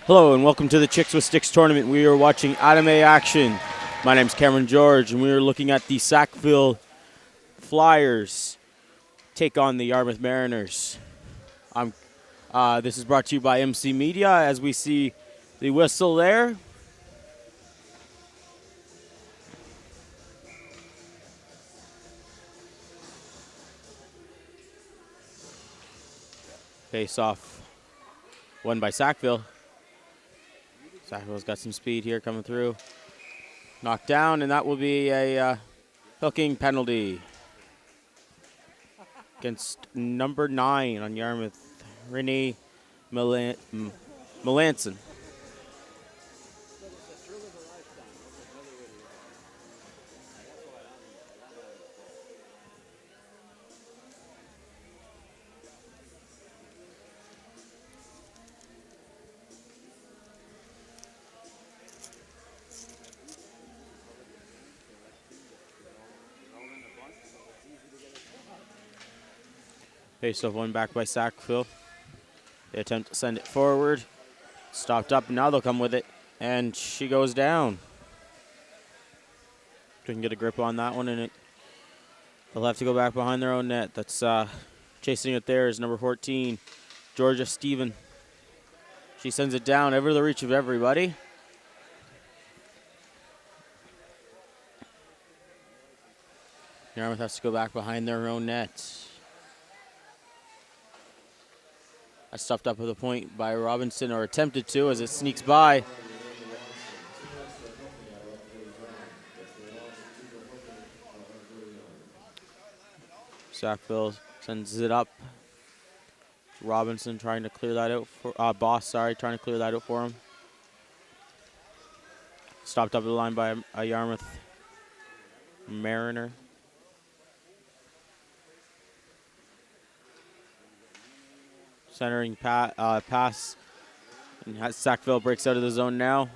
Hello and welcome to the Chicks with Sticks tournament. We are watching anime action. My name's Cameron George and we are looking at the Sackville Flyers take on the Yarmouth Mariners. This is brought to you by MC Media as we see the whistle there. Face off won by Sackville. Sackville's got some speed here coming through. Knocked down, and that will be a hooking penalty against number 9 on Yarmouth, Renee Melanson. Face off one back by Sackville. They attempt to send it forward. Stopped up, and now they'll come with it. And she goes down. Couldn't get a grip on that one, and they'll have to go back behind their own net. That's chasing it there is number 14, Georgia Stephen. She sends it down over the reach of everybody. Yarmouth has to go back behind their own net. That's stuffed up with a point by Robinson, or attempted to, as it sneaks by. Sackville sends it up. Robinson trying to clear that out for trying to clear that out for him. Stopped up the line by a Yarmouth Mariner. Centering pass. And Sackville breaks out of the zone now.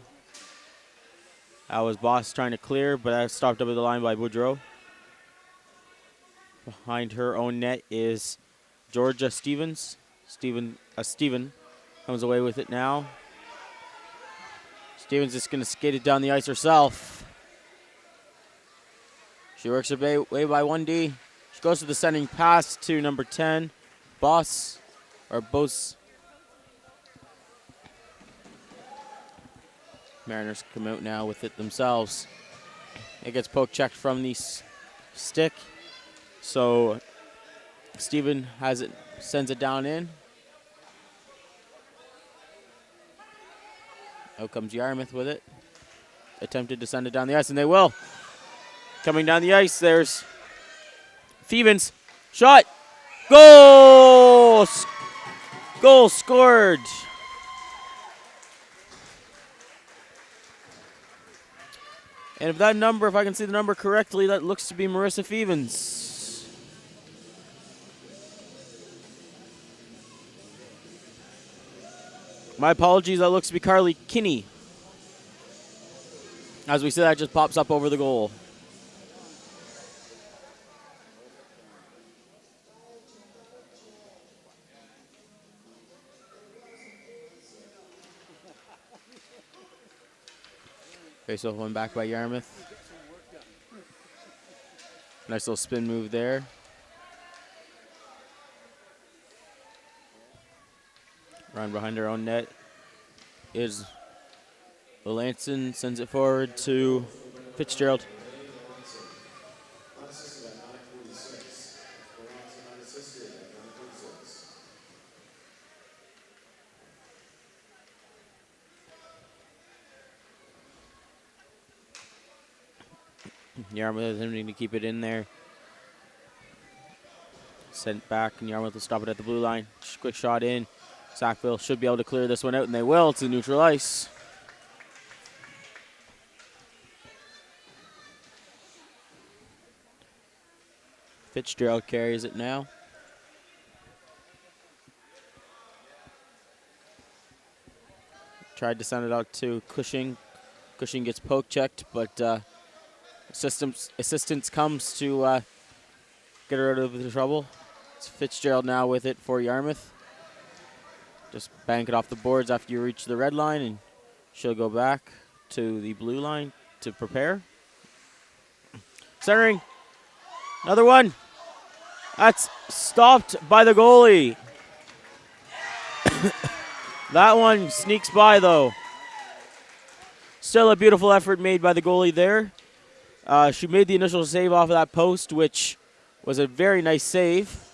That was Boss trying to clear, but that stopped up at the line by Boudreau. Behind her own net is Georgia Stevens. Steven comes away with it now. Stevens is going to skate it down the ice herself. She works her way by 1D. She goes to the sending pass to number 10, Boss. Or Bose. Mariners come out now with it themselves. It gets poke checked from the stick. So Steven has it, sends it down in. Out comes Yarmouth with it. Attempted to send it down the ice, and they will. Coming down the ice, there's Stevens. Shot. Goal! Goal scored. And if I can see the number correctly, that looks to be Marissa Fevens. My apologies, that looks to be Carly Kinney. As we see, that just pops up over the goal. Face off one back by Yarmouth. Nice little spin move there. Run behind her own net is Melanson, sends it forward to Fitzgerald. Yarmouth attempting to keep it in there. Sent back, and Yarmouth will stop it at the blue line. Quick shot in. Sackville should be able to clear this one out, and they will to neutral ice. Fitzgerald carries it now. Tried to send it out to Cushing. Cushing gets poke checked, but assistance comes to get her out of the trouble. It's Fitzgerald now with it for Yarmouth. Just bank it off the boards after you reach the red line, and she'll go back to the blue line to prepare. Centering. Another one. That's stopped by the goalie. That one sneaks by, though. Still a beautiful effort made by the goalie there. She made the initial save off of that post, which was a very nice save.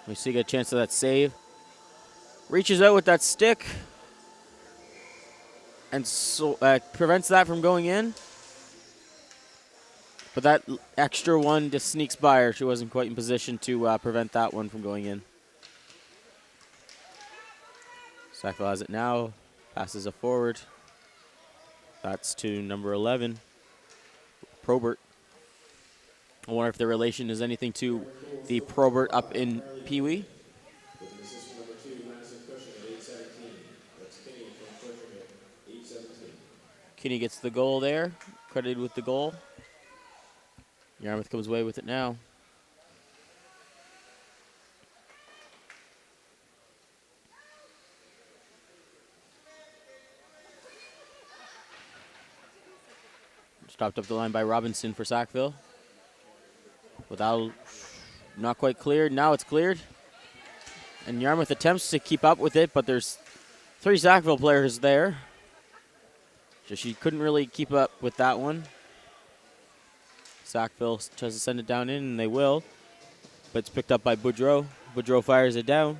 We see a chance of that save. Reaches out with that stick and so prevents that from going in. But that extra one just sneaks by her. She wasn't quite in position to prevent that one from going in. Sackville has it now. Passes it forward. That's to number 11, Probert. I wonder if the relation is anything to the Probert up in Pee Wee. Kinney gets the goal there, credited with the goal. Yarmouth comes away with it now. Stopped up the line by Robinson for Sackville. Without, not quite cleared. Now it's cleared. And Yarmouth attempts to keep up with it, but there's 3 Sackville players there. So she couldn't really keep up with that one. Sackville tries to send it down in, and they will. But it's picked up by Boudreau. Boudreau fires it down.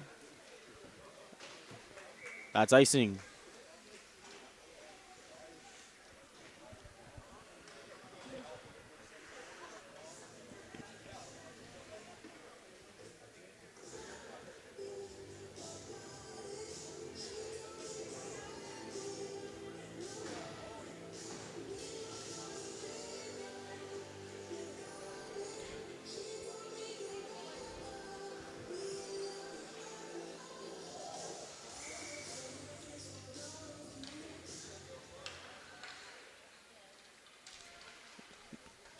That's icing.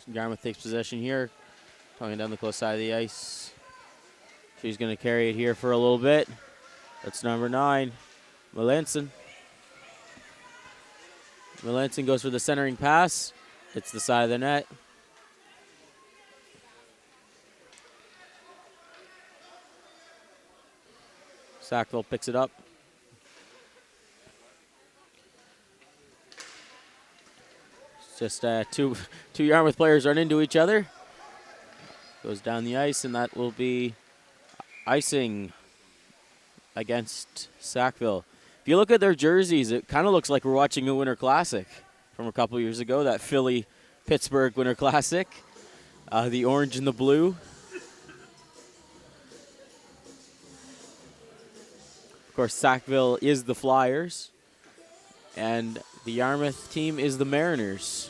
Yarmouth takes possession here, coming down the close side of the ice. She's going to carry it here for a little bit. That's number 9, Melanson. Melanson goes for the centering pass. Hits the side of the net. Sackville picks it up. Just two Yarmouth players run into each other. Goes down the ice, and that will be icing against Sackville. If you look at their jerseys, it kind of looks like we're watching a Winter Classic from a couple years ago, that Philly-Pittsburgh Winter Classic. The orange and the blue. Of course, Sackville is the Flyers, and the Yarmouth team is the Mariners.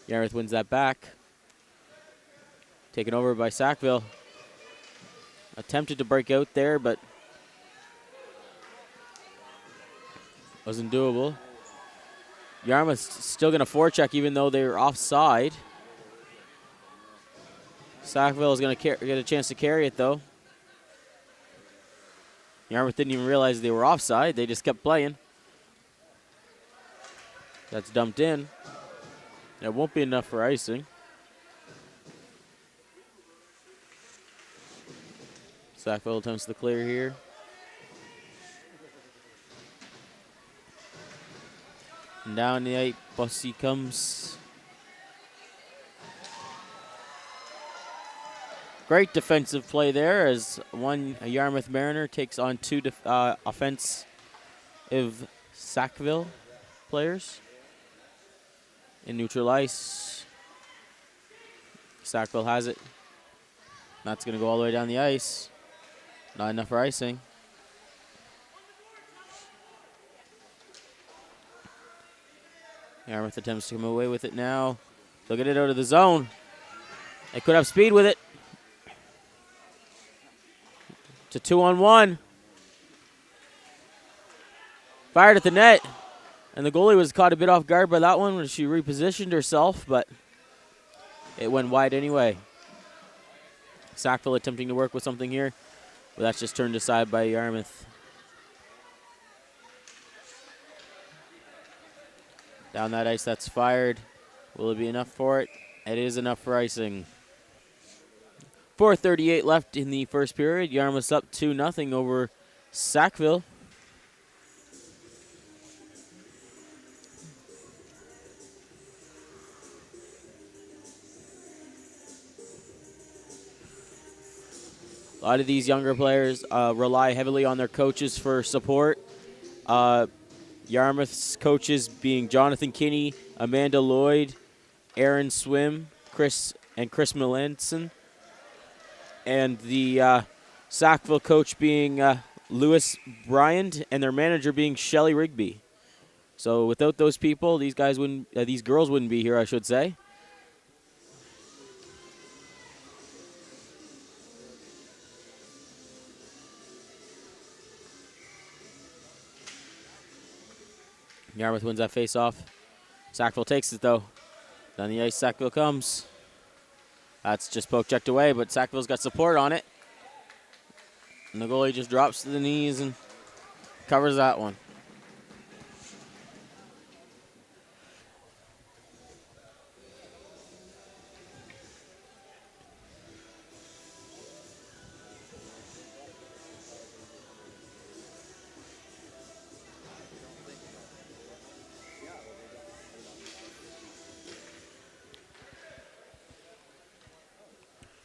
Yarmouth wins that back. Taken over by Sackville. Attempted to break out there, but wasn't doable. Yarmouth's still going to forecheck even though they're offside. Sackville is going to get a chance to carry it, though. Yarmouth didn't even realize they were offside. They just kept playing. That's dumped in. It won't be enough for icing. Sackville attempts the clear here. And down the 8, Bussy comes. Great defensive play there as a Yarmouth Mariner takes on 2 offensive Sackville players. In neutral ice, Sackville has it. That's going to go all the way down the ice. Not enough for icing. Yarmouth attempts to come away with it now. They'll get it out of the zone. They could have speed with it. It's a 2-on-1. Fired at the net. And the goalie was caught a bit off guard by that one when she repositioned herself, but it went wide anyway. Sackville attempting to work with something here, but that's just turned aside by Yarmouth. Down that ice, that's fired. Will it be enough for it? It is enough for icing. 4:38 left in the first period. Yarmouth's up 2-0 over Sackville. A lot of these younger players rely heavily on their coaches for support. Yarmouth's coaches being Jonathan Kinney, Amanda Lloyd, Aaron Swim, Chris Melanson, and the Sackville coach being Lewis Bryant, and their manager being Shelley Rigby. So without those people, these girls wouldn't be here, I should say. Yarmouth wins that face-off. Sackville takes it, though. Down the ice, Sackville comes. That's just poke-checked away, but Sackville's got support on it. And the goalie just drops to the knees and covers that one.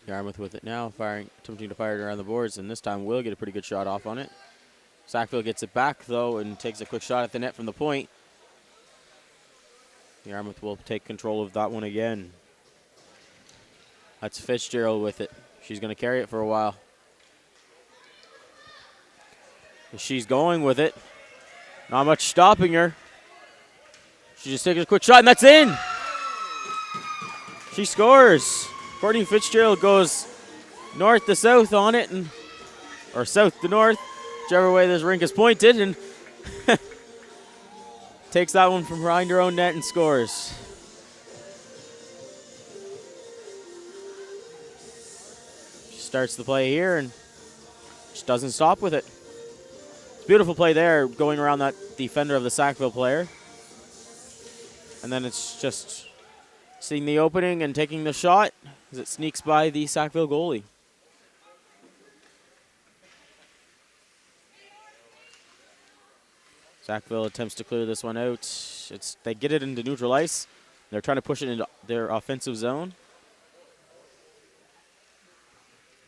Yarmouth with it now, attempting to fire it around the boards, and this time will get a pretty good shot off on it. Sackville gets it back, though, and takes a quick shot at the net from the point. Yarmouth will take control of that one again. That's Fitzgerald with it. She's going to carry it for a while. She's going with it. Not much stopping her. She just takes a quick shot, and that's in! She scores! Courtney Fitzgerald goes north to south on it, or south to north, whichever way this rink is pointed, and takes that one from behind her own net and scores. She starts the play here and just doesn't stop with it. It's a beautiful play there, going around that defender of the Sackville player. And then it's just seeing the opening and taking the shot as it sneaks by the Sackville goalie. Sackville attempts to clear this one out. They get it into neutral ice. They're trying to push it into their offensive zone.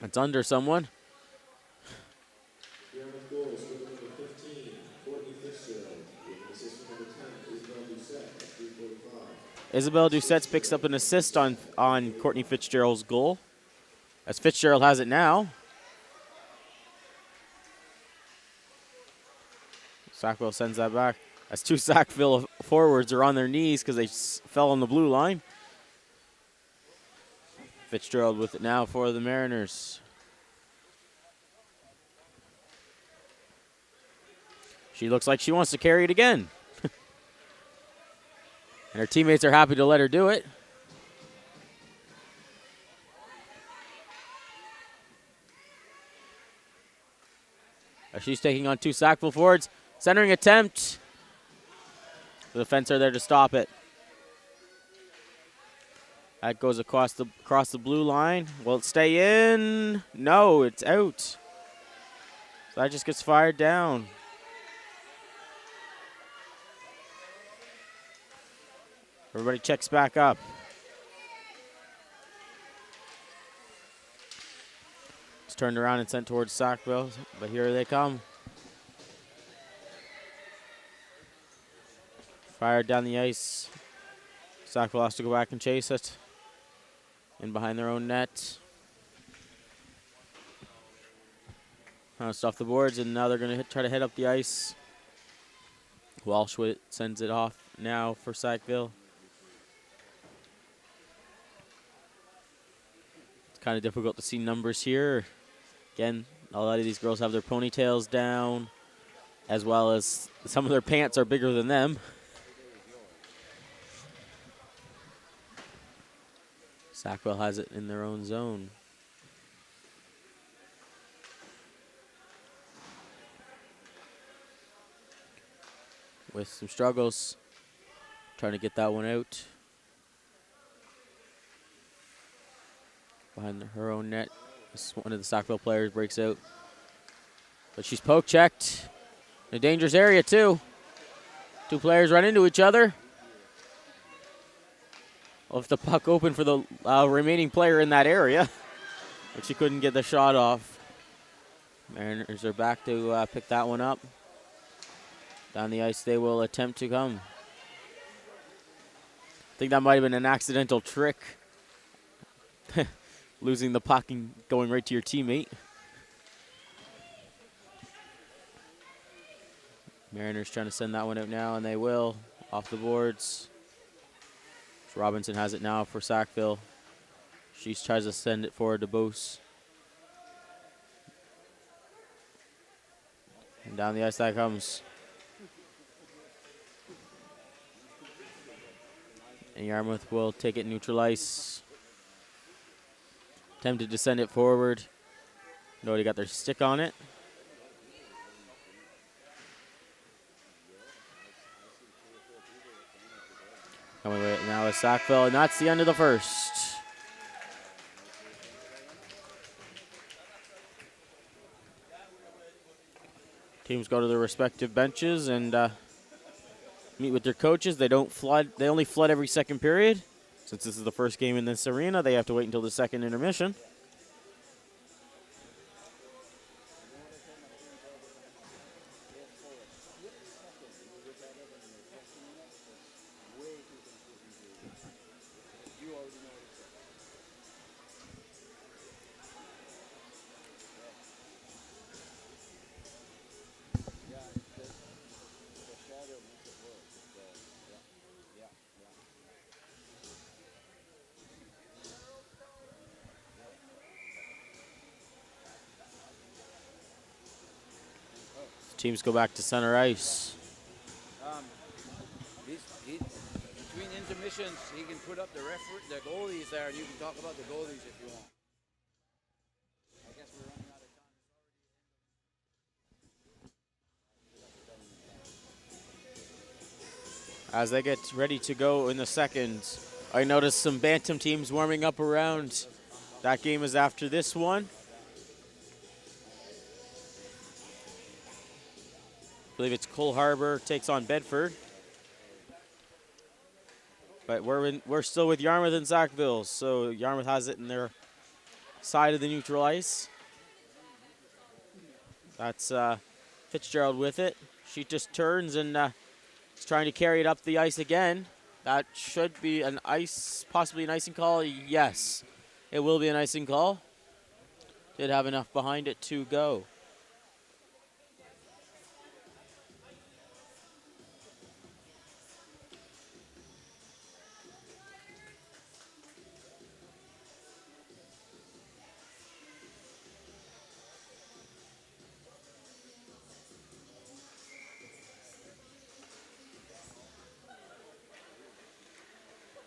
It's under someone. Isabel Doucette picks up an assist on Courtney Fitzgerald's goal, as Fitzgerald has it now. Sackville sends that back. As two Sackville forwards are on their knees because they fell on the blue line. Fitzgerald with it now for the Mariners. She looks like she wants to carry it again. And her teammates are happy to let her do it. As she's taking on two Sackville forwards. Centering attempt. The defense are there to stop it. That goes across the blue line. Will it stay in? No, it's out. So that just gets fired down. Everybody checks back up. It's turned around and sent towards Sackville, but here they come. Fired down the ice. Sackville has to go back and chase it. In behind their own net. Bounced off the boards, and now they're going to try to head up the ice. Walsh sends it off now for Sackville. It's kind of difficult to see numbers here. Again, a lot of these girls have their ponytails down, as well as some of their pants are bigger than them. Sackville has it in their own zone. With some struggles, trying to get that one out. Behind her own net, one of the Sackville players breaks out. But she's poke checked. In a dangerous area too. Two players run into each other. Left the puck open for the remaining player in that area, but she couldn't get the shot off. Mariners are back to pick that one up. Down the ice they will attempt to come. I think that might have been an accidental trick. Losing the puck and going right to your teammate. Mariners trying to send that one out now, and they will. Off the boards. Robinson has it now for Sackville. She tries to send it forward to Bose. And down the ice that comes. And Yarmouth will take it neutral ice. Attempted to send it forward. Nobody got their stick on it. Coming right now is Sackville, and that's the end of the first. Teams go to their respective benches and meet with their coaches. They don't flood. They only flood every second period. Since this is the first game in this arena, they have to wait until the second intermission. Teams go back to center ice. Between intermissions, he can put up the goalies there, and you can talk about the goalies if you want. I guess we're running out of time. As they get ready to go in the second, I noticed some Bantam teams warming up around. That game is after this one. I believe it's Cole Harbour takes on Bedford. But we're still with Yarmouth and Sackville, so Yarmouth has it in their side of the neutral ice. That's Fitzgerald with it. She just turns and is trying to carry it up the ice again. That should be an possibly an icing call. Yes, it will be an icing call. Did have enough behind it to go.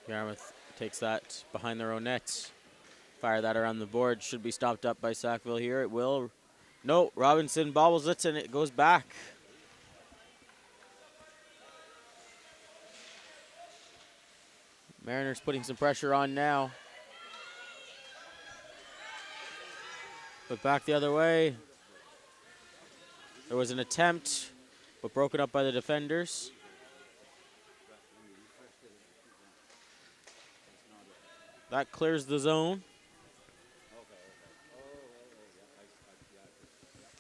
Yarmouth takes that behind their own net. Fire that around the board. Should be stopped up by Sackville here. It will. No, Robinson bobbles it and it goes back. Mariners putting some pressure on now. But back the other way. There was an attempt, but broken up by the defenders. That clears the zone.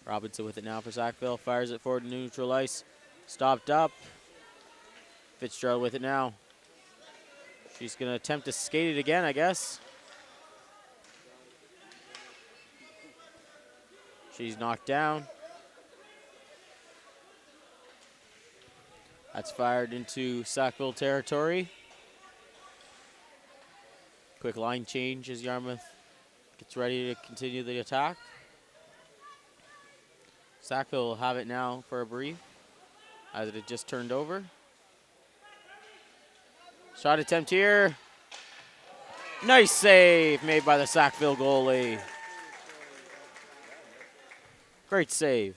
Robinson with it now for Sackville. Fires it forward to neutral ice. Stopped up. Fitzgerald with it now. She's going to attempt to skate it again, I guess. She's knocked down. That's fired into Sackville territory. Quick line change as Yarmouth gets ready to continue the attack. Sackville will have it now for a brief as it had just turned over. Shot attempt here. Nice save made by the Sackville goalie. Great save.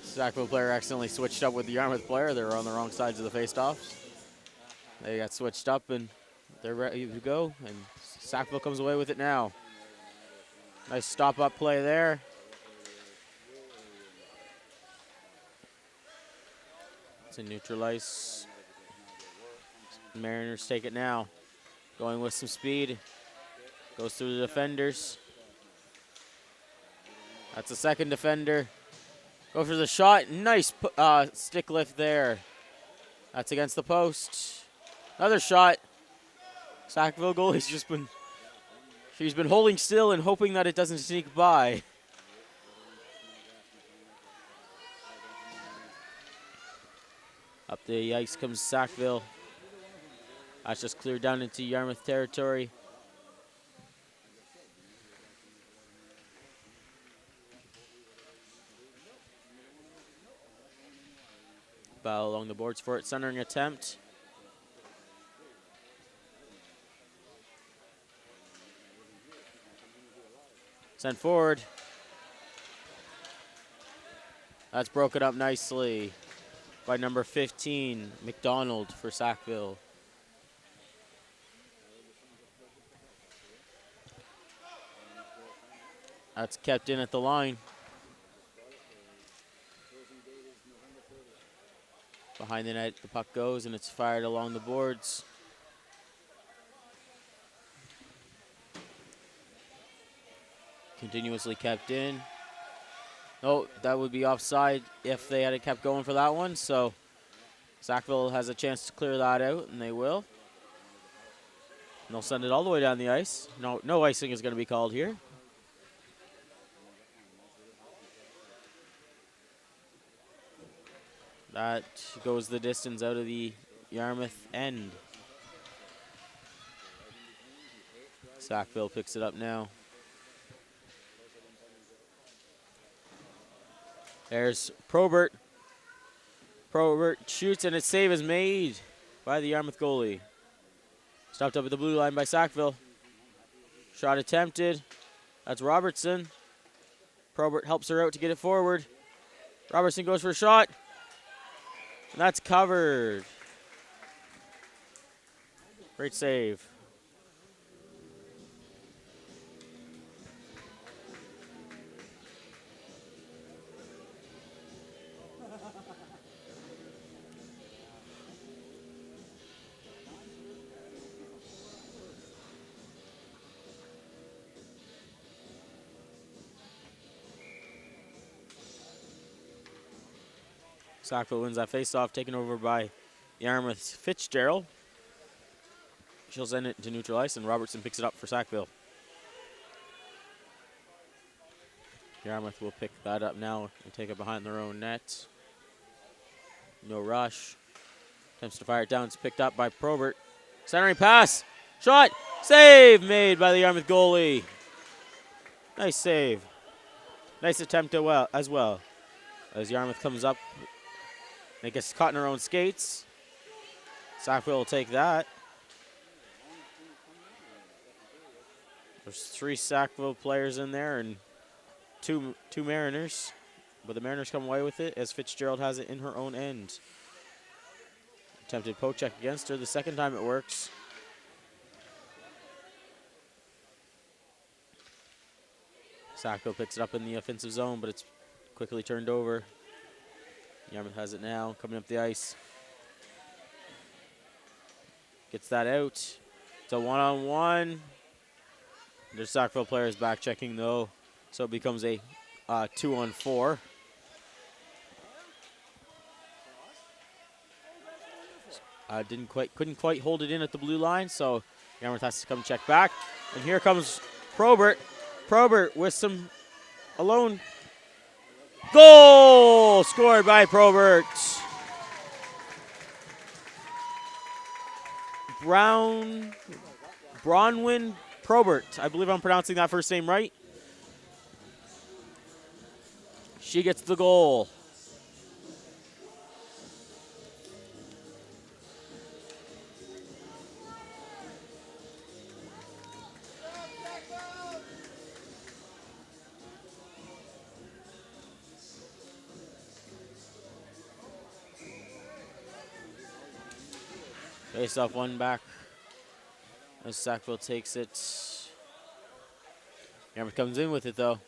Sackville player accidentally switched up with the Yarmouth player. They were on the wrong sides of the faceoffs. They got switched up and they're ready to go. And Sackville comes away with it now. Nice stop-up play there. It's a neutral ice. Mariners take it now. Going with some speed. Goes through the defenders. That's the second defender. Go for the shot. Nice stick lift there. That's against the post. Another shot. Sackville goalie's she's been holding still and hoping that it doesn't sneak by. Up the ice comes Sackville. That's just cleared down into Yarmouth territory. Battle along the boards for it. Centering attempt. Sent forward. That's broken up nicely by number 15, McDonald for Sackville. That's kept in at the line. Behind the net, the puck goes, and it's fired along the boards. Continuously kept in. Oh, that would be offside if they had kept going for that one. So Sackville has a chance to clear that out, and they will. And they'll send it all the way down the ice. No icing is going to be called here. That goes the distance out of the Yarmouth end. Sackville picks it up now. There's Probert. Probert shoots and a save is made by the Yarmouth goalie. Stopped up at the blue line by Sackville. Shot attempted. That's Robertson. Probert helps her out to get it forward. Robertson goes for a shot. And that's covered. Great save. Sackville wins that faceoff, taken over by Yarmouth's Fitzgerald. She'll send it to neutral ice, and Robertson picks it up for Sackville. Yarmouth will pick that up now and take it behind their own net. No rush. Attempts to fire it down. It's picked up by Probert. Centering pass. Shot. Save made by the Yarmouth goalie. Nice save. Nice attempt as well. As Yarmouth comes up, and it gets caught in her own skates. Sackville will take that. There's 3 Sackville players in there and two Mariners. But the Mariners come away with it as Fitzgerald has it in her own end. Attempted poke check against her. The second time it works. Sackville picks it up in the offensive zone, but it's quickly turned over. Yarmouth has it now, coming up the ice. Gets that out. It's a one-on-one. Their Sackville players back checking though, so it becomes a 2-on-4. Couldn't quite hold it in at the blue line, so Yarmouth has to come check back. And here comes Probert. Probert with some alone. Goal scored by Probert. Bronwyn Probert. I believe I'm pronouncing that first name right. She gets the goal. Face off one back as Sackville takes it. Yarmouth comes in with it though.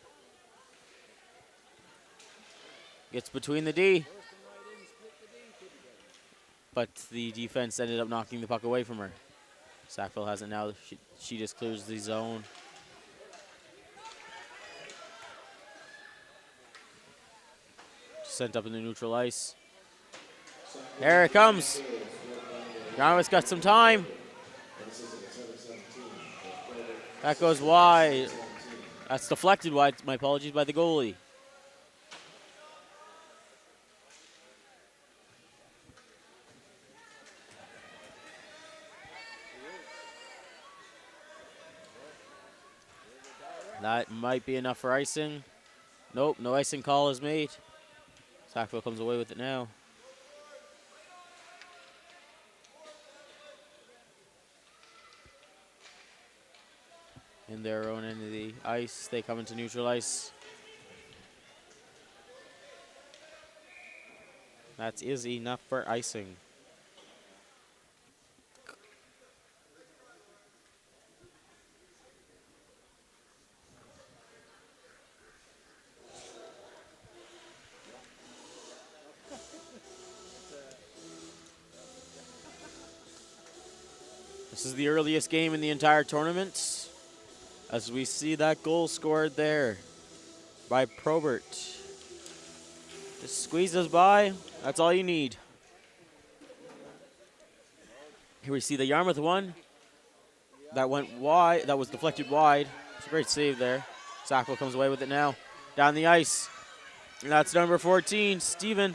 Gets between the D. But the defense ended up knocking the puck away from her. Sackville has it now. She just clears the zone. Sent up in the neutral ice. There it comes. Yarmouth's got some time. That goes wide. That's deflected wide, my apologies, by the goalie. That might be enough for icing. Nope, no icing call is made. Sackville comes away with it now. In their own end of the ice, they come into neutral ice. That is enough for icing. This is the earliest game in the entire tournament. As we see that goal scored there by Probert. Just squeezes by. That's all you need. Here we see the Yarmouth one. That went wide. That was deflected wide. It's a great save there. Sackville comes away with it now. Down the ice. And that's number 14, Steven.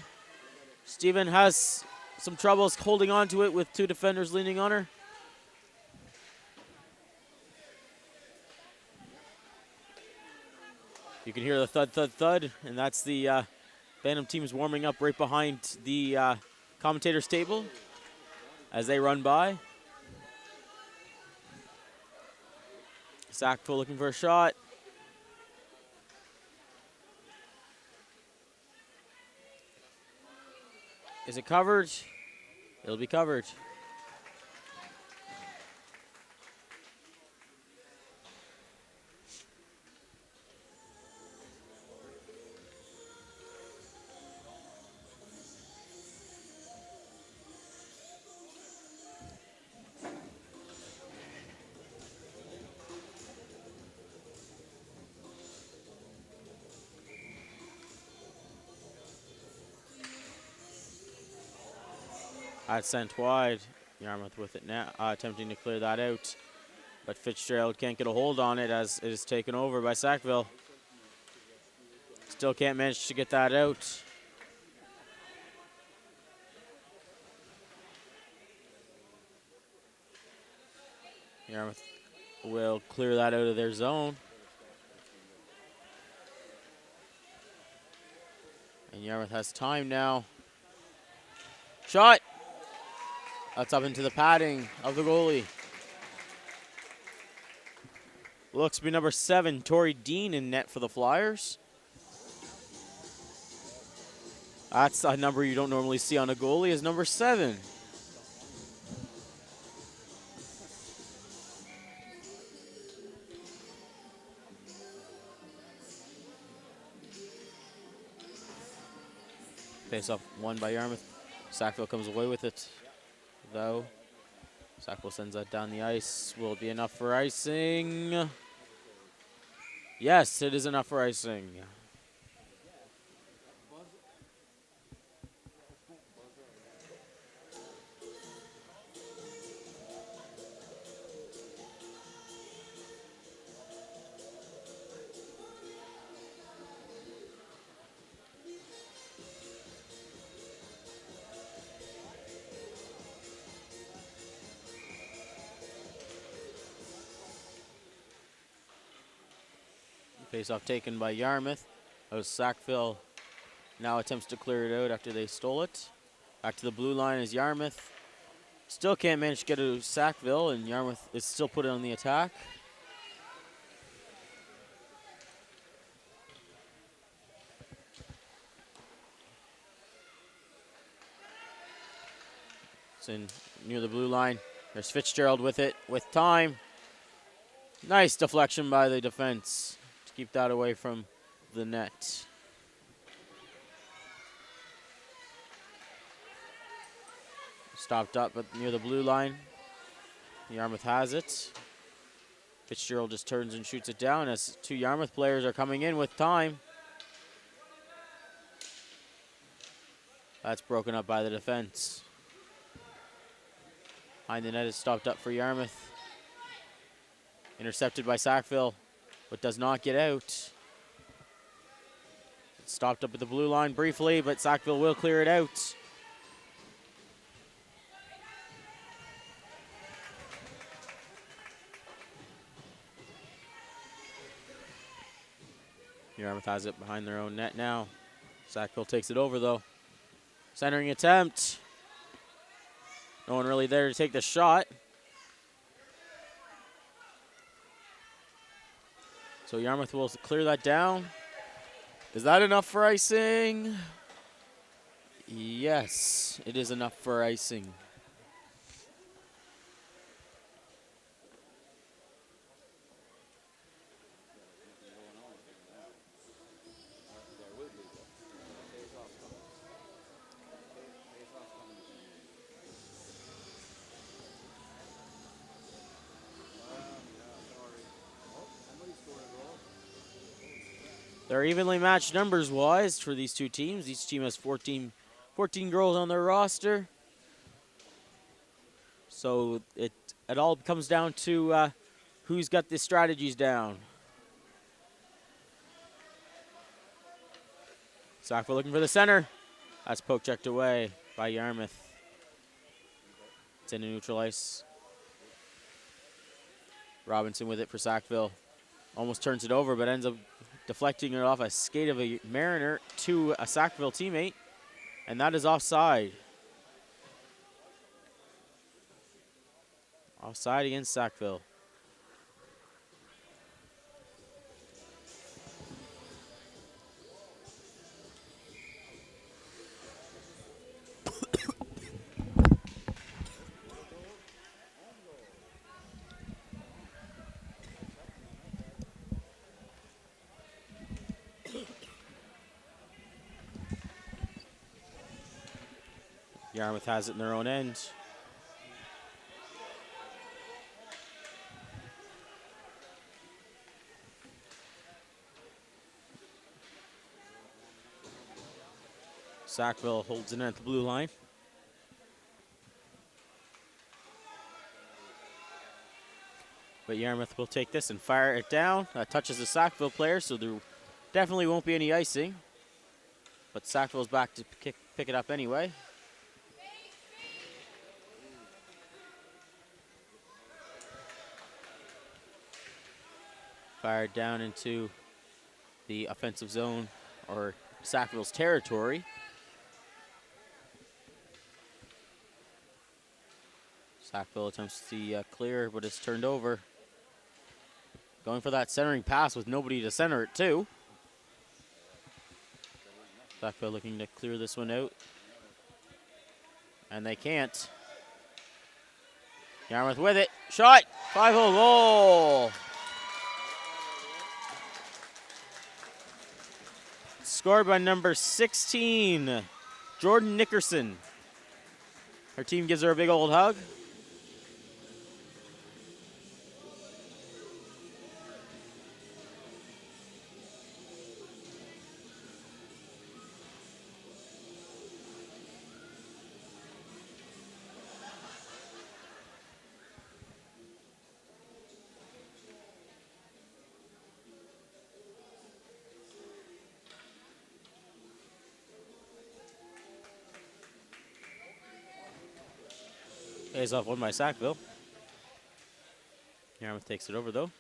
Steven has some troubles holding on to it with two defenders leaning on her. You can hear the thud, thud, thud, and that's the Phantom teams warming up right behind the commentator's table as they run by. Sackville looking for a shot. Is it covered? It'll be covered. That's sent wide. Yarmouth with it now, attempting to clear that out. But Fitzgerald can't get a hold on it as it is taken over by Sackville. Still can't manage to get that out. Yarmouth will clear that out of their zone. And Yarmouth has time now. Shot! That's up into the padding of the goalie. Looks to be number 7, Tori Dean, in net for the Flyers. That's a number you don't normally see on a goalie, is number 7. Face off won by Yarmouth. Sackville comes away with it, though. Sackville sends that down the ice. Will it be enough for icing? Yes, it is enough for icing. Face-off taken by Yarmouth. As Sackville now attempts to clear it out after they stole it. Back to the blue line is Yarmouth. Still can't manage to get it to Sackville, and Yarmouth is still put on the attack. It's in near the blue line. There's Fitzgerald with it, with time. Nice deflection by the defense to keep that away from the net. Stopped up near the blue line. Yarmouth has it. Fitzgerald just turns and shoots it down as two Yarmouth players are coming in with time. That's broken up by the defense. Behind the net is stopped up for Yarmouth. Intercepted by Sackville, but does not get out. It's stopped up at the blue line briefly, but Sackville will clear it out. Yarmouth has it behind their own net now. Sackville takes it over though. Centering attempt. No one really there to take the shot. So Yarmouth will clear that down. Is that enough for icing? Yes, it is enough for icing. They're evenly matched numbers-wise for these two teams. Each team has 14 girls on their roster. So it all comes down to who's got the strategies down. Sackville looking for the center. That's poke checked away by Yarmouth. It's into neutral ice. Robinson with it for Sackville. Almost turns it over, but ends up deflecting it off a skate of a Mariner to a Sackville teammate, and that is offside. Offside against Sackville. Yarmouth has it in their own end. Sackville holds it at the blue line. But Yarmouth will take this and fire it down. That touches the Sackville player, so there definitely won't be any icing. But Sackville's back to pick it up anyway. Fired down into the offensive zone, or Sackville's territory. Sackville attempts the clear, but it's turned over. Going for that centering pass with nobody to center it to. Sackville looking to clear this one out. And they can't. Yarmouth with it. Shot! 5-0 goal! Scored by number 16, Jordan Nickerson. Her team gives her a big old hug. Face off won by Sackville. Yarmouth takes it over though.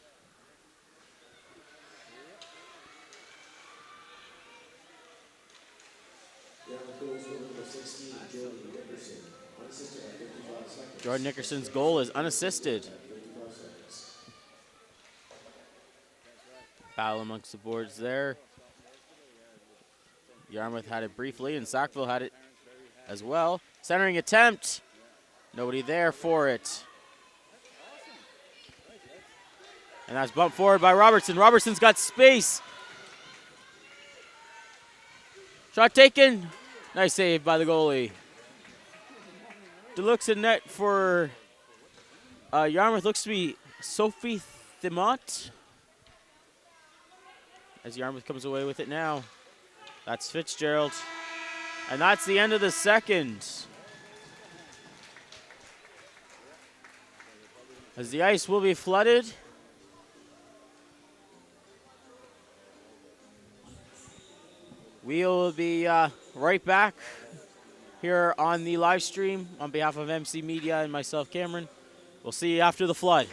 Jordan Nickerson's goal is unassisted. Battle amongst the boards there. Yarmouth had it briefly, and Sackville had it as well. Centering attempt. Nobody there for it. And that's bumped forward by Robertson. Robertson's got space. Shot taken. Nice save by the goalie. Deluxe in net for Yarmouth looks to be Sophie Thimont. As Yarmouth comes away with it now. That's Fitzgerald. And that's the end of the second. As the ice will be flooded. We'll be right back here on the live stream on behalf of MC Media and myself, Cameron. We'll see you after the flood.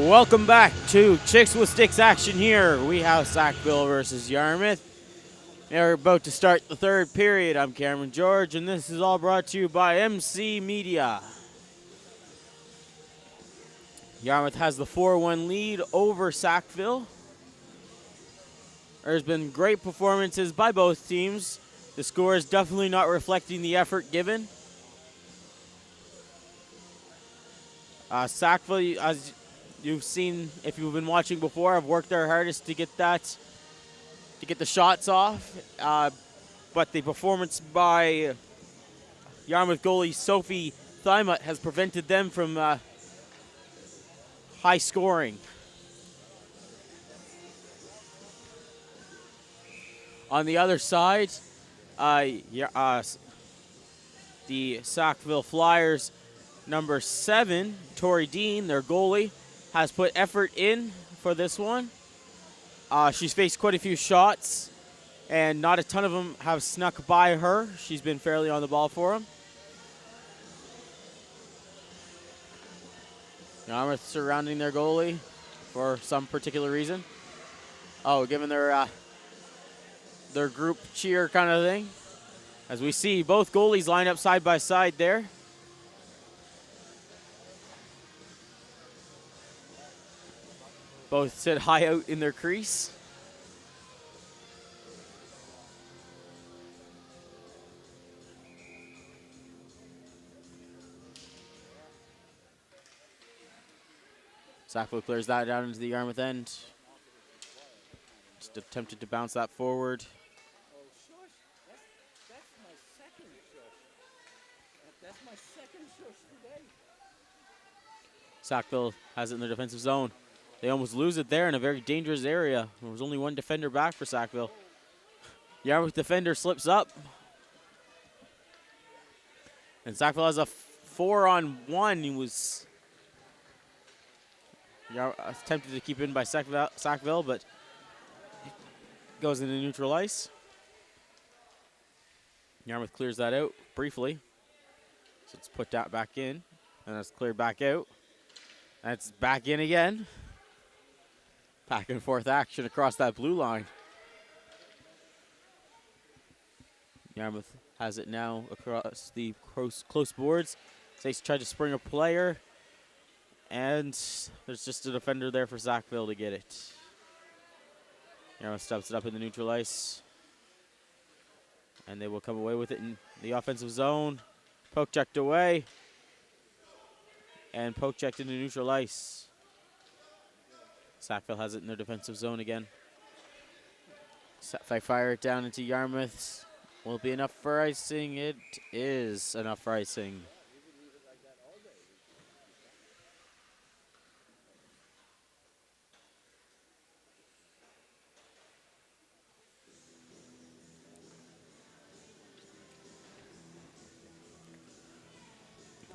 Welcome back to Chicks with Sticks action here. We have Sackville versus Yarmouth. They're about to start the third period. I'm Cameron George, and this is all brought to you by MC Media. Yarmouth has the 4-1 lead over Sackville. There's been great performances by both teams. The score is definitely not reflecting the effort given. Sackville, as you've seen, if you've been watching before, have worked their hardest to get the shots off. But the performance by Yarmouth goalie Sophie Thymut has prevented them from high scoring. On the other side, the Sackville Flyers, number 7, Tori Dean, their goalie, has put effort in for this one. She's faced quite a few shots, and not a ton of them have snuck by her. She's been fairly on the ball for them. Yarmouth surrounding their goalie for some particular reason. Oh, giving their group cheer kind of thing. As we see both goalies line up side by side there. Both sit high out in their crease. Sackville clears that down into the Yarmouth end. Just attempted to bounce that forward. Oh, shush. That's my second shush. That's my second shush today. Sackville has it in their defensive zone. They almost lose it there in a very dangerous area. There was only one defender back for Sackville. Yarmouth defender slips up. And Sackville has a 4-on-1. He was attempted to keep in by Sackville, but goes into neutral ice. Yarmouth clears that out briefly. So it's put that back in, and that's cleared back out. That's back in again. Back and forth action across that blue line. Yarmouth has it now across the close boards. Stace tried to spring a player, and there's just a defender there for Sackville to get it. Yarmouth steps it up in the neutral ice, and they will come away with it in the offensive zone. Poke checked away, and poke checked into neutral ice. Sackville has it in their defensive zone again. If I fire it down into Yarmouth, will it be enough for icing? It is enough for icing.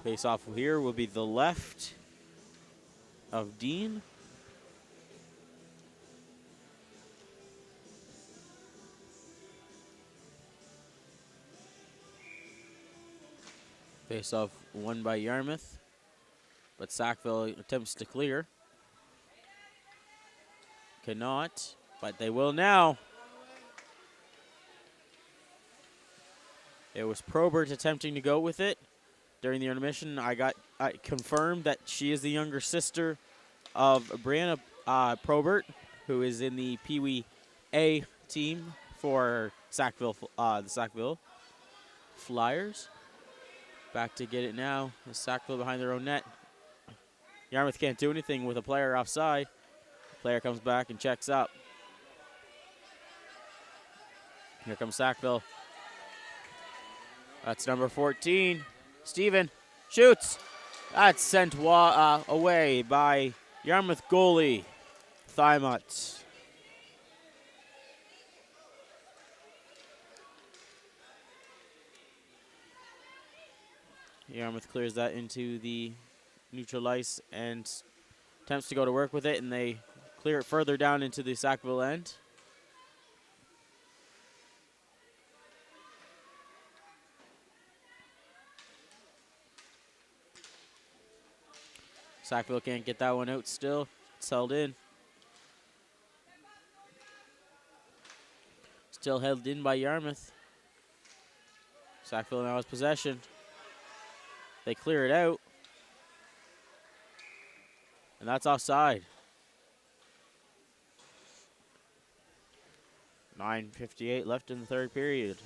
Face off here will be the left of Dean. Face off won by Yarmouth, but Sackville attempts to clear. Cannot, but they will now. It was Probert attempting to go with it. During the intermission, I confirmed that she is the younger sister of Brianna Probert, who is in the Pee Wee A team for Sackville, the Sackville Flyers. Back to get it now. The Sackville behind their own net. Yarmouth can't do anything with a player offside. The player comes back and checks up. Here comes Sackville. That's number 14. Steven shoots. That's sent away by Yarmouth goalie Thymut. Yarmouth clears that into the neutral ice and attempts to go to work with it, and they clear it further down into the Sackville end. Sackville can't get that one out still. It's held in. Still held in by Yarmouth. Sackville now has possession. They clear it out. And that's offside. 9:58 left in the third period.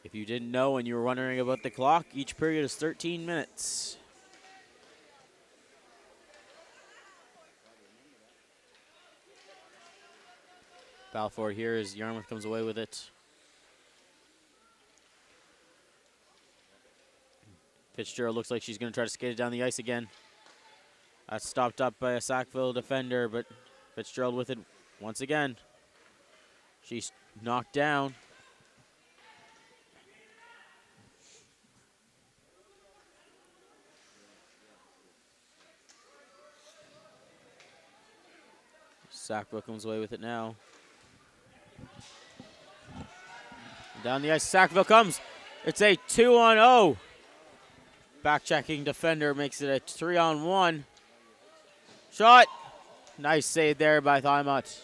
If you didn't know and you were wondering about the clock, each period is 13 minutes. Balfour here as Yarmouth comes away with it. Fitzgerald looks like she's going to try to skate it down the ice again. That's stopped up by a Sackville defender, but Fitzgerald with it once again. She's knocked down. Sackville comes away with it now. Down the ice, Sackville comes. It's a 2-on-0. Back-checking defender makes it a 3-on-1. Shot. Nice save there by Thymot.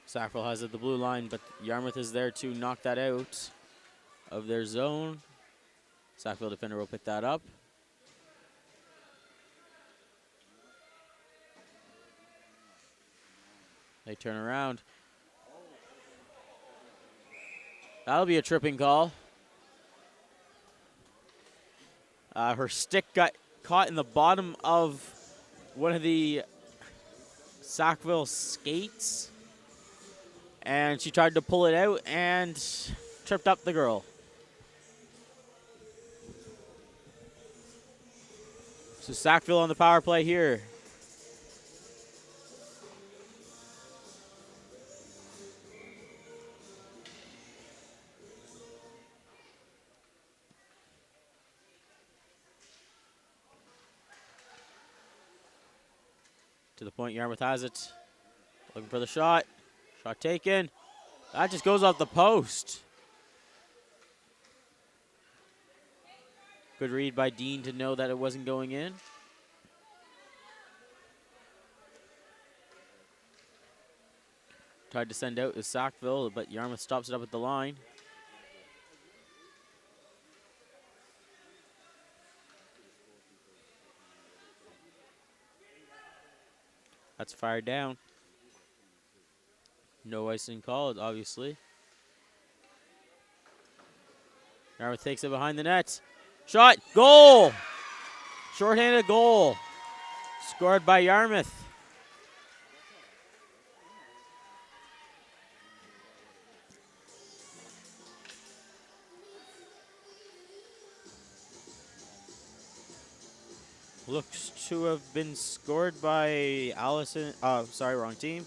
Sackville has it at the blue line, but Yarmouth is there to knock that out of their zone. Sackville defender will pick that up. They turn around. That'll be a tripping call. Her stick got caught in the bottom of one of the Sackville skates, and she tried to pull it out and tripped up the girl. So Sackville on the power play here. To the point, Yarmouth has it. Looking for the shot. Shot taken. That just goes off the post. Good read by Dean to know that it wasn't going in. Tried to send out is Sackville, but Yarmouth stops it up at the line. That's fired down. No icing called, obviously. Yarmouth takes it behind the net. Shot, goal! Shorthanded goal. Scored by Yarmouth. Looks to have been scored by Allison. Sorry, wrong team.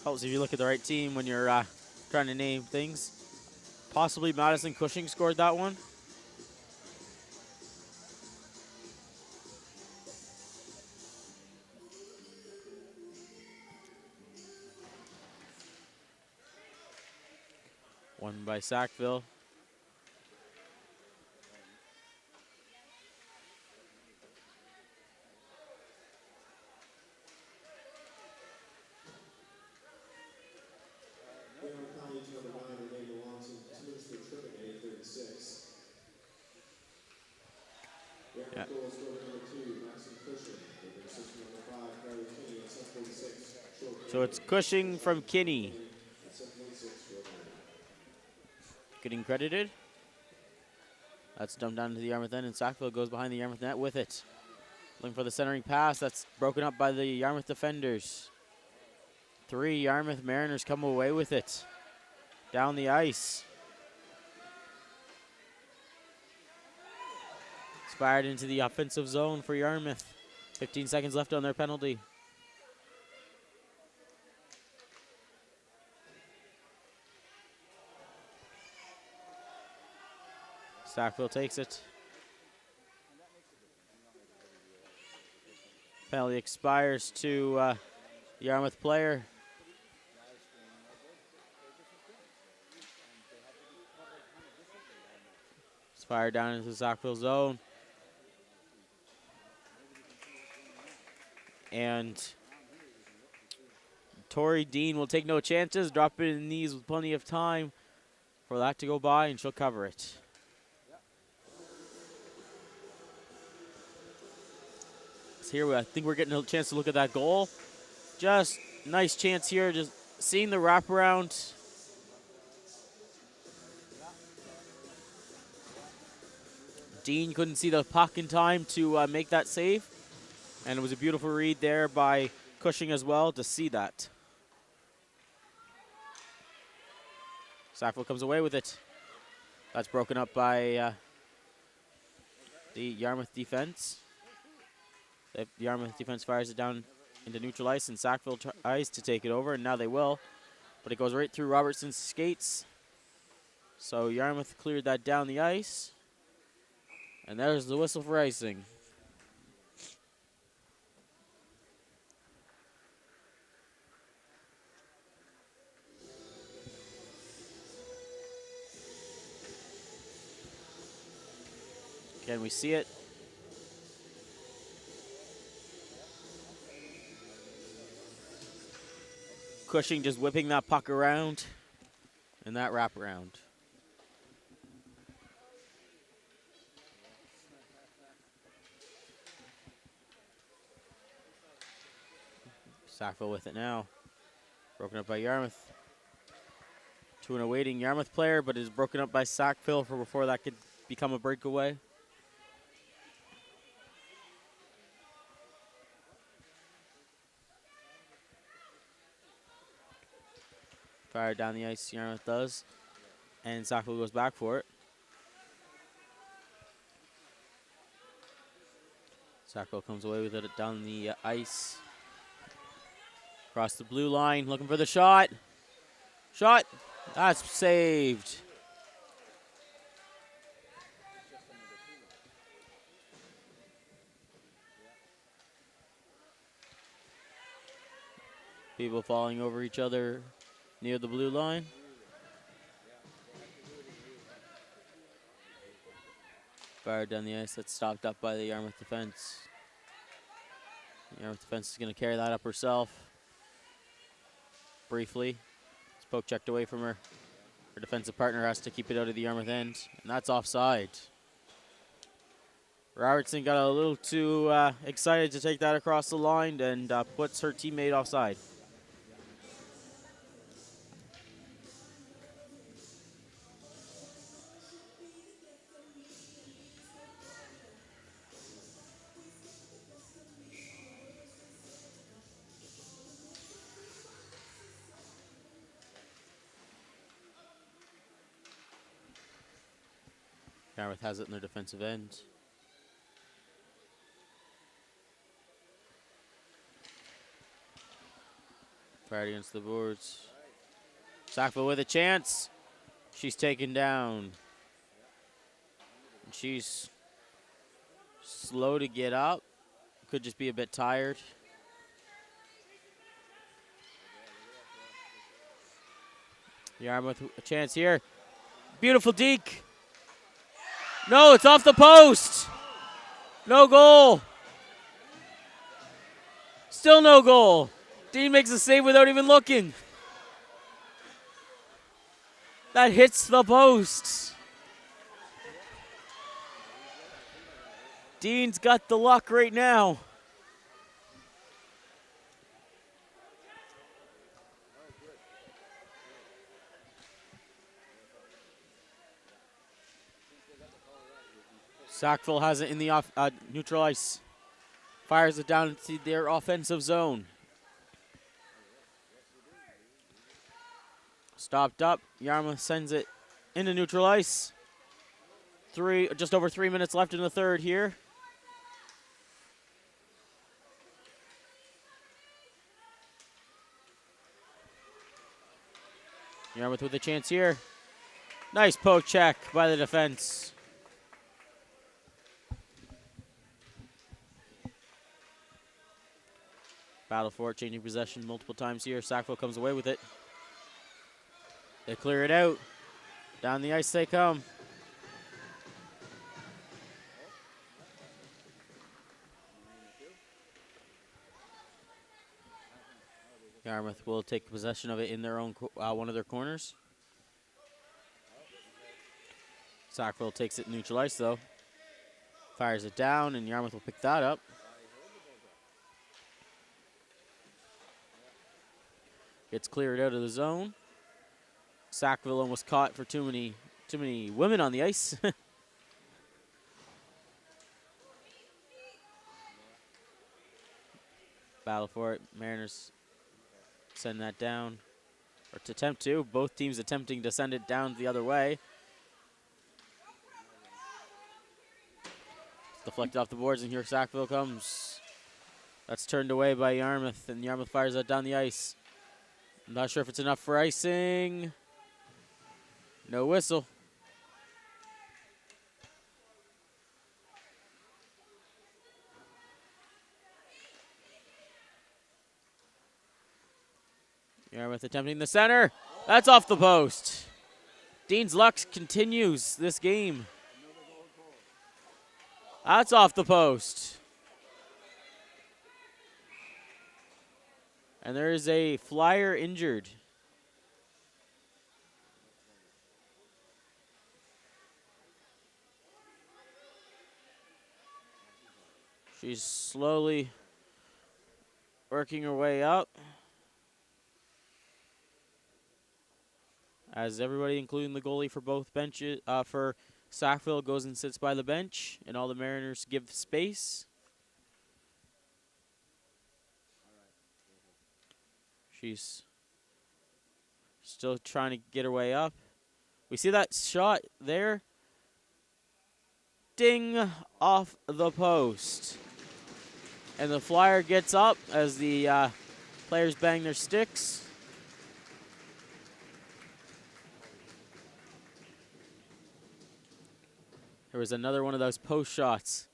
Helps if you look at the right team when you're trying to name things. Possibly Madison Cushing scored that one. One by Sackville. Yeah. So it's Cushing from Kinney. Getting credited. That's dumped down to the Yarmouth end, and Sackville goes behind the Yarmouth net with it. Looking for the centering pass. That's broken up by the Yarmouth defenders. 3 Yarmouth Mariners come away with it. Down the ice. It's fired into the offensive zone for Yarmouth. 15 seconds left on their penalty. Sackville takes it. Penalty expires to Yarmouth player. It's fired down into Sackville zone. And Tori Dean will take no chances, drop it in the knees with plenty of time for that to go by, and she'll cover it. So here, I think we're getting a chance to look at that goal. Just nice chance here, just seeing the wraparound. Dean couldn't see the puck in time to make that save. And it was a beautiful read there by Cushing as well to see that. Sackville comes away with it. That's broken up by the Yarmouth defense. The Yarmouth defense fires it down into neutral ice, and Sackville tries to take it over, and now they will. But it goes right through Robertson's skates. So Yarmouth cleared that down the ice. And there's the whistle for icing. Can we see it? Cushing just whipping that puck around and that wraparound. Sackville with it now. Broken up by Yarmouth. To an awaiting Yarmouth player, but is broken up by Sackville for before that could become a breakaway. Fired down the ice, Yarmouth does. And Sackville goes back for it. Sackville comes away with it down the ice. Across the blue line, looking for the shot. Shot, that's saved. People falling over each other near the blue line. Fired down the ice, that's stopped up by the Yarmouth defense. The Yarmouth defense is going to carry that up herself. Briefly. It's poke checked away from her. Her defensive partner has to keep it out of the Yarmouth end, and that's offside. Robertson got a little too excited to take that across the line and puts her teammate offside. Yarmouth has it in their defensive end. Fired against the boards. Sackville with a chance. She's taken down. And she's slow to get up. Could just be a bit tired. Yarmouth a chance here. Beautiful deke. No, it's off the post. No goal. Still no goal. Dean makes a save without even looking. That hits the post. Dean's got the luck right now. Sackville has it in the neutral ice. Fires it down into their offensive zone. Stopped up. Yarmouth sends it into neutral ice. Just over 3 minutes left in the third here. Yarmouth with a chance here. Nice poke check by the defense. Battle for it, changing possession multiple times here. Sackville comes away with it. They clear it out. Down the ice they come. Yarmouth will take possession of it in their own one of their corners. Sackville takes it neutral ice though. Fires it down, and Yarmouth will pick that up. Gets cleared out of the zone. Sackville almost caught for too many women on the ice. Battle for it. Mariners send that down, or to attempt to. Both teams attempting to send it down the other way. Deflected off the boards, and here Sackville comes. That's turned away by Yarmouth, and Yarmouth fires that down the ice. I'm not sure if it's enough for icing. No whistle. Yarmouth attempting the center. That's off the post. Dean's luck continues this game. That's off the post. And there is a Flyer injured. She's slowly working her way up. As everybody, including the goalie for both benches, for Sackville, goes and sits by the bench, and all the Mariners give space. She's still trying to get her way up. We see that shot there. Ding, off the post. And the Flyer gets up as the players bang their sticks. There was another one of those post shots.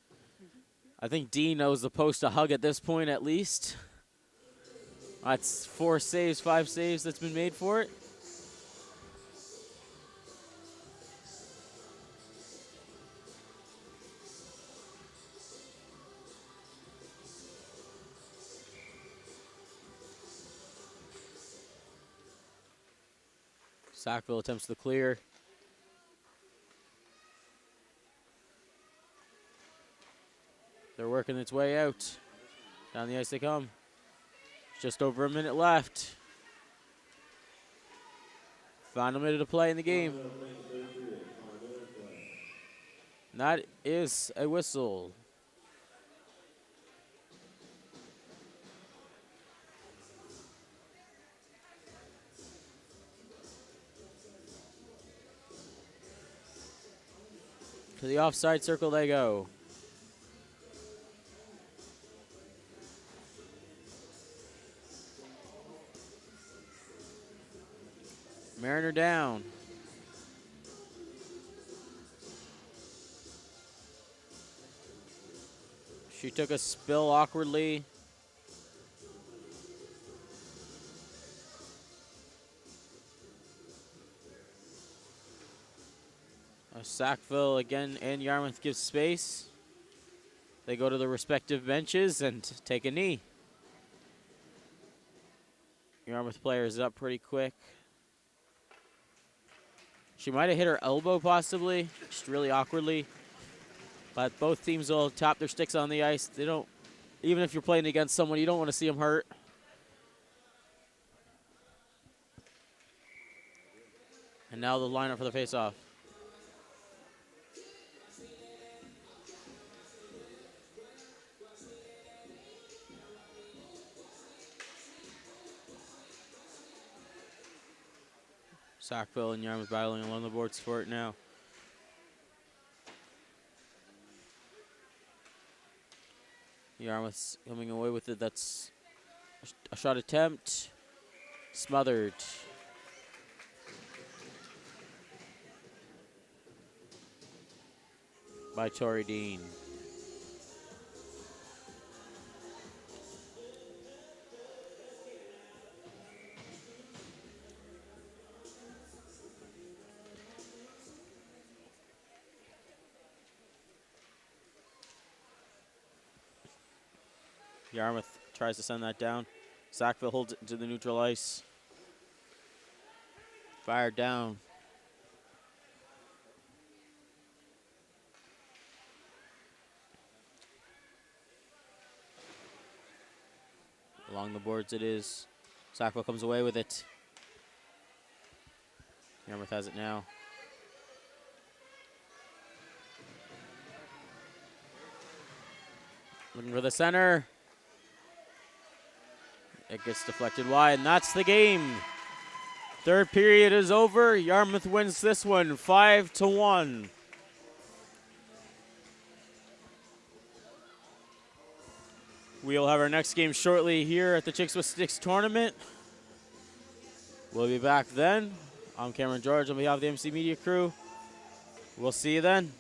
I think Dean knows the post to hug at this point at least. That's 5 saves that's been made for it. Sackville attempts the clear. They're working its way out. Down the ice they come. Just over a minute left. Final minute of play in the game. And that is a whistle. To the offside circle they go. Mariner down. She took a spill awkwardly. Sackville again and Yarmouth gives space. They go to the respective benches and take a knee. Yarmouth player is up pretty quick. She might have hit her elbow possibly, just really awkwardly. But both teams will tap their sticks on the ice. They don't, even if you're playing against someone, you don't want to see them hurt. And now the lineup for the face-off. Sackville and Yarmouth battling along the boards for it now. Yarmouth's coming away with it. That's a shot attempt. Smothered. By Tori Dean. Yarmouth tries to send that down. Sackville holds it into the neutral ice. Fired down. Along the boards it is. Sackville comes away with it. Yarmouth has it now. Looking for the center. It gets deflected wide, and that's the game. Third period is over. Yarmouth wins this one 5-1. We'll have our next game shortly here at the Chicks with Sticks tournament. We'll be back then. I'm Cameron George on behalf of the MC Media crew. We'll see you then.